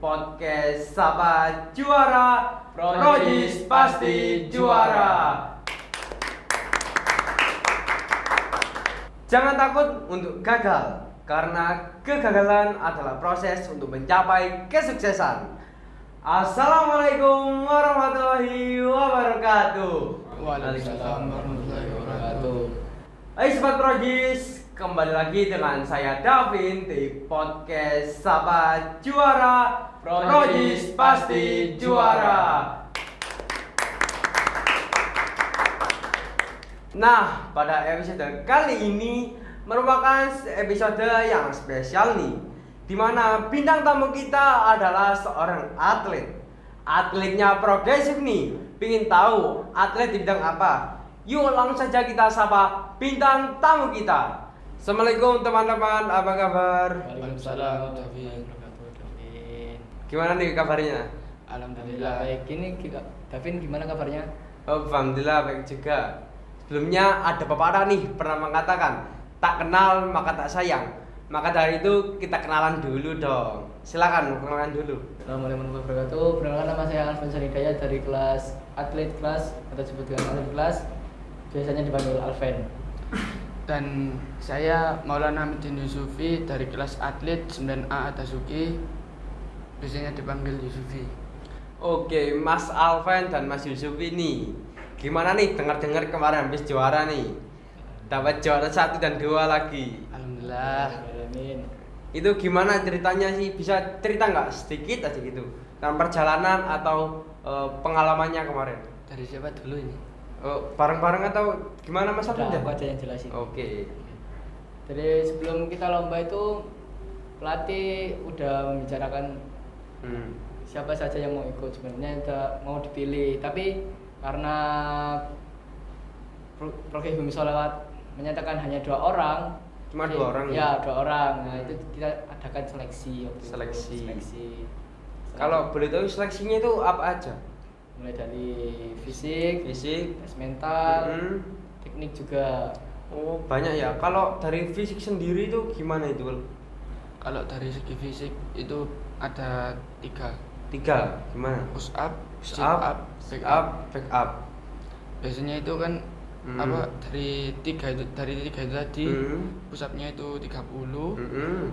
podcast Sapa Juara, Progis pasti juara. Jangan takut untuk gagal, karena kegagalan adalah proses untuk mencapai kesuksesan. Assalamualaikum warahmatullahi wabarakatuh. Waalaikumsalam warahmatullahi wabarakatuh. Hai Sobat Progis, kembali lagi dengan saya Davin di podcast Sapa Juara, Progis pasti juara. Nah, pada episode kali ini merupakan episode yang spesial nih, dimana bintang tamu kita adalah seorang atlet. Atletnya progresif nih, pingin tahu atlet di bidang apa? Yuk langsung saja kita sapa bintang tamu kita. Assalamualaikum teman-teman, apa kabar? Waalaikumsalam Davin. Davin. Gimana nih kabarnya? Alhamdulillah baik. Ini Davin gimana kabarnya? Oh, alhamdulillah baik juga. Sebelumnya ada pepatah nih pernah mengatakan, tak kenal maka tak sayang. Maka dari itu kita kenalan dulu dong. Silakan kenalan dulu. Assalamualaikum warahmatullahi wabarakatuh. Perkenalkan, nama saya Alvan Sanidaya dari kelas atlet kelas atau disebut dengan atlet kelas. Biasanya dipanggil Alvan. Dan saya Maulana Hamidin Yusufi dari kelas atlet 9A Atasuki, biasanya dipanggil Yusufi. Oke, Mas Alvan dan Mas Yusuf ini gimana nih dengar-dengar kemarin habis juara nih? Dapat juara 1 dan 2 lagi. Alhamdulillah. Amin. Itu gimana ceritanya sih? Bisa cerita nggak sedikit aja gitu? Tentang perjalanan atau pengalamannya kemarin? Dari siapa dulu ini? Bareng-bareng atau gimana Mas Alvan? Udah, aku aja yang jelasin. Oke. Jadi sebelum kita lomba itu pelatih udah membicarakan siapa saja yang mau ikut, sebenarnya udah mau dipilih, tapi karena Progis Bumi Sholawat menyatakan hanya 2 orang. Cuma 2 orang ya? 2 orang. Nah, itu kita adakan seleksi waktu itu. Seleksi. Kalau boleh tahu seleksinya itu apa aja? Mulai dari fisik, tes mental, teknik juga. Oh, banyak ya. Kalau dari fisik sendiri itu gimana itu? Kalau dari segi fisik itu ada 3. 3 gimana? Push up, sit up, up, back up. Biasanya itu kan dari 3 itu tadi, push up-nya itu 30,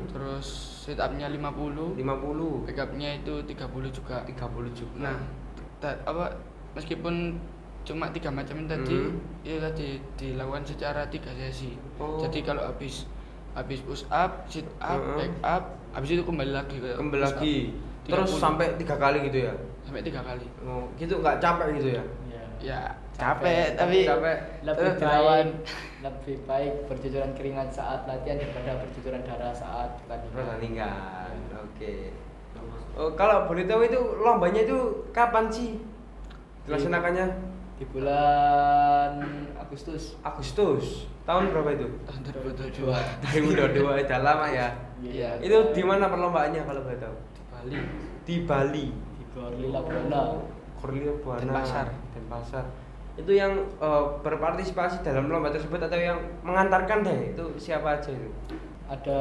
terus sit up-nya 50, back up-nya itu 30 juga. Nah, meskipun cuma 3 macam tadi, itu tadi dilakukan secara 3 sesi. Jadi kalau habis push up, sit up, back up, habis itu kembali lagi Terus sampai 3 kali gitu ya? Sampai 3 kali. Oh, gitu nggak capek gitu ya? Ya, capek tapi lebih baik bercucuran keringat saat latihan daripada bercucuran darah saat pertandingan. Oke. Oh, kalau boleh tahu itu lombanya itu kapan sih dilaksanakannya? Di bulan Agustus. Tahun berapa itu? tahun 2022 2022, udah lama ya. Iya. Itu di mana perlombaannya kalau boleh tahu? Di Bali. Di Gorlila Buana. Denpasar. Itu yang berpartisipasi dalam lomba tersebut atau yang mengantarkan deh? Itu siapa aja itu? Ada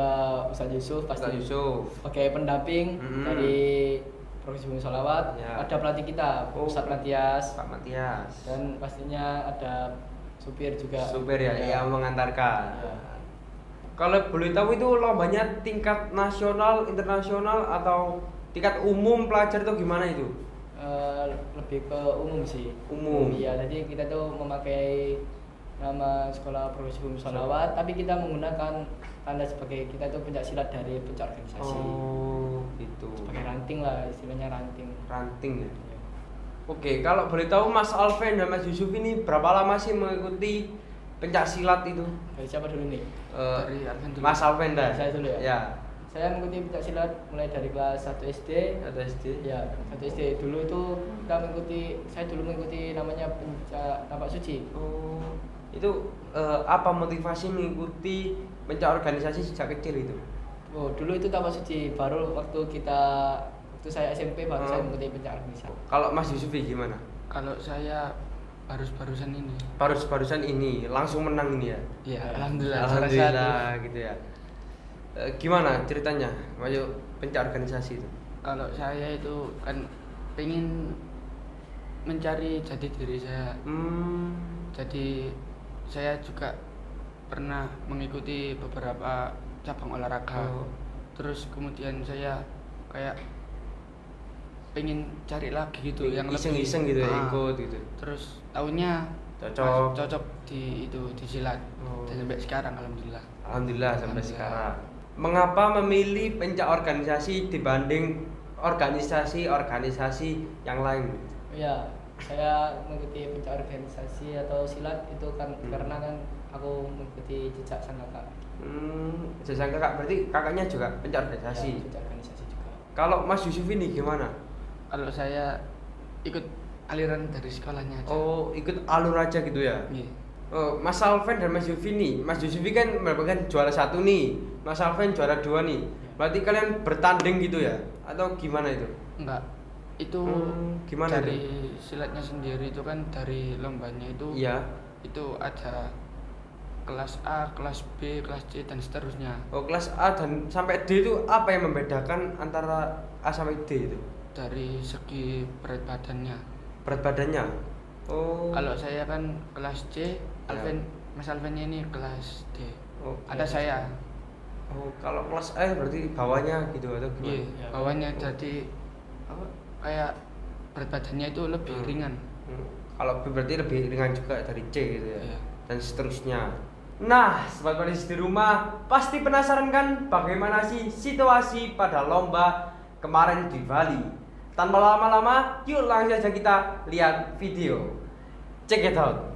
Ustaz Yusuf pasti. Sebagai pendamping dari Progis Bumi Sholawat. Ya. Ada pelatih kita, Ustaz Matias. Pak Matias. Dan pastinya ada supir juga. Supir ya, yang mengantarkan. Ya. Kalau boleh tahu itu lombanya tingkat nasional, internasional atau tingkat umum pelajar itu gimana itu? Lebih ke umum sih. Umum. Iya, jadi kita tuh memakai nama sekolah Progis Bumi Sholawat, tapi kita menggunakan tanda sebagai kita tuh pencak silat dari pencak organisasi. Oh, gitu. Sebagai ranting lah, istilahnya ranting. Ranting ya. Iya. Oke, kalau boleh tahu Mas Alvan dan Mas Yusuf ini berapa lama sih mengikuti pencak silat itu? Dari siapa dulu nih? Dari Alvan dulu. Mas Alvan dah. Saya dulu ya. Ya. Saya mengikuti pencak silat mulai dari kelas 1 SD. Ya, 1 SD. Saya dulu mengikuti namanya pencak tapak suci. Oh, itu apa motivasi mengikuti pencak organisasi sejak kecil itu? Oh, dulu itu tapak suci. Baru waktu saya SMP baru saya mengikuti pencak organisasi. Kalau Mas Yusuf gimana? Kalau saya barusan ini. Barusan ini langsung menang ini ya? Iya, alhamdulillah. Alhamdulillah gitu ya. Gimana ceritanya? Ayo pencak organisasi itu. Kalau saya itu kan pengen mencari jati diri saya. Jadi saya juga pernah mengikuti beberapa cabang olahraga. Terus kemudian saya kayak pengen cari lagi gitu yang iseng-iseng gitu ya, ikut gitu. Terus tahunnya cocok di silat. Dan sampai sekarang Alhamdulillah sampai sekarang. Mengapa memilih pencak organisasi dibanding organisasi yang lain? Ya, saya mengikuti pencak organisasi atau silat itu kan karena kan aku mengikuti jejak sang kakak. Jejak kakak berarti kakaknya juga pencak organisasi. Ya, pencak organisasi juga. Kalau Mas Yusuf ini gimana? Kalau saya ikut aliran dari sekolahnya aja. Oh, ikut alur aja gitu ya? Iya. Oh, Mas Alven dan Mas Yufi nih. Mas Yufi kan merupakan juara 1 nih. Mas Alven juara 2 nih. Berarti kalian bertanding gitu ya? Atau gimana itu? Enggak. Itu gimana dari silatnya sendiri itu kan dari lombanya itu. Iya. Itu ada kelas A, kelas B, kelas C dan seterusnya. Oh, kelas A dan sampai D itu apa yang membedakan antara A sampai D itu? Dari segi berat badannya. Berat badannya? Oh. Kalau saya kan kelas C, Ya. Mas Alvennya ini kelas D. Oh, Ada saya. Oh, kalau kelas A berarti bawahnya gitu atau gimana? Iya, bawahnya jadi apa? Kayak berat badannya itu lebih ringan. Kalau B berarti lebih ringan juga dari C gitu ya. Iya. Dan seterusnya. Nah, sobat Panis di rumah pasti penasaran kan bagaimana sih situasi pada lomba kemarin di Bali. Tanpa lama-lama, yuk langsung saja kita lihat video. Check it out.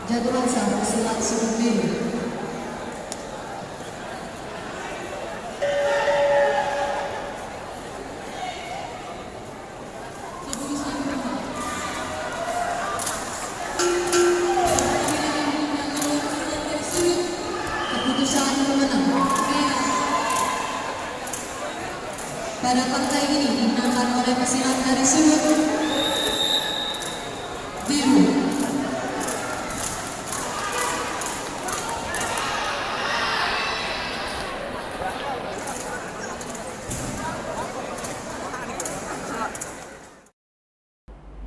Jadwal satu silat suruh biru. Keputusan pemenang pada partai ini dimenangkan oleh pesilat dari sudut biru.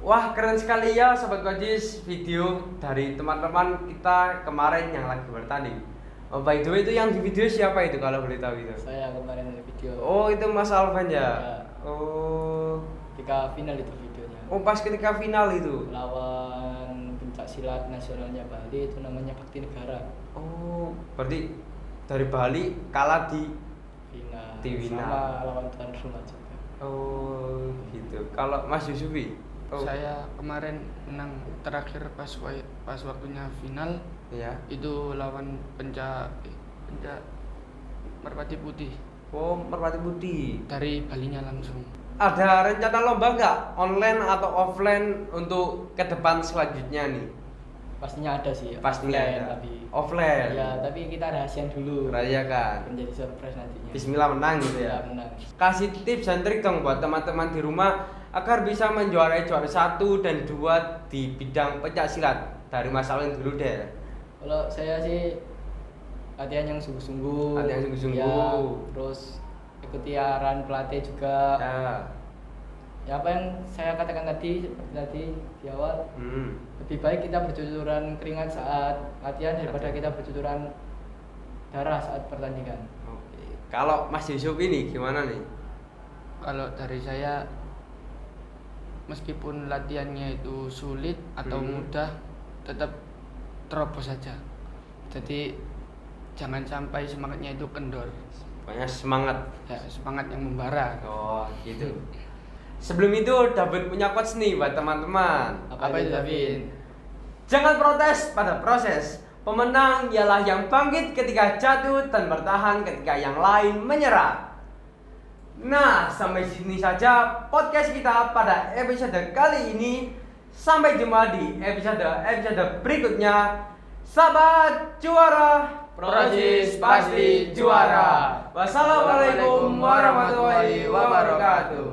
Wah, keren sekali ya Sobat Kojis, video dari teman-teman kita kemarin yang lagi bertanding. Oh, by the way itu yang di video siapa itu kalau boleh tahu itu? Saya kemarin di video. Oh, itu Mas Alvan ya? Ya. Oh. Ketika final itu videonya. Oh, pas ketika final itu. Lawan pencak silat nasionalnya Bali itu namanya Bakti Negara. Oh, berarti dari Bali kalah di Final. Di final. Sama lawan tuan rumah juga. Oh, gitu. Kalau Mas Yusufi? Oh. Saya kemarin menang terakhir pas waktunya final. Ya. Itu lawan pencak Merpati Putih Oh, Merpati Putih. dari Balinya langsung. Ada rencana lomba nggak online atau offline untuk ke depan selanjutnya nih? pastinya ada sih. Pastinya offline, ada. Tapi Offline. ya, tapi kita rahasian dulu. Rayakan. Menjadi surprise nantinya. Bismillah menang gitu ya. Ya, menang. Kasih tips dan trik dong buat teman-teman di rumah agar bisa menjuarai juara 1 dan 2 di bidang pencak silat. Dari Mas Alwin dulu deh. Kalau saya sih latihan yang sungguh-sungguh. Latihan yang sungguh-sungguh. Ya, terus ikuti arahan pelatih juga. Ya apa yang saya katakan tadi seperti tadi di awal. Lebih baik kita bercucuran keringat saat latihan daripada kita bercucuran darah saat pertandingan. Oke. Kalau Mas Yusuf ini gimana nih? Kalau dari saya, meskipun latihannya itu sulit atau mudah, tetap terobos saja. Jadi jangan sampai semangatnya itu kendor. Banyak semangat. Ya, semangat yang membara. Oh gitu. Sebelum itu David punya quotes nih buat teman-teman. Apa itu, David? Jangan protes pada proses. Pemenang ialah yang bangkit ketika jatuh dan bertahan ketika yang lain menyerah. Nah, sampai sini saja podcast kita pada episode kali ini. Sampai jumpa di episode berikutnya. Sahabat juara, Prozis pasti juara. Wassalamualaikum warahmatullahi wabarakatuh.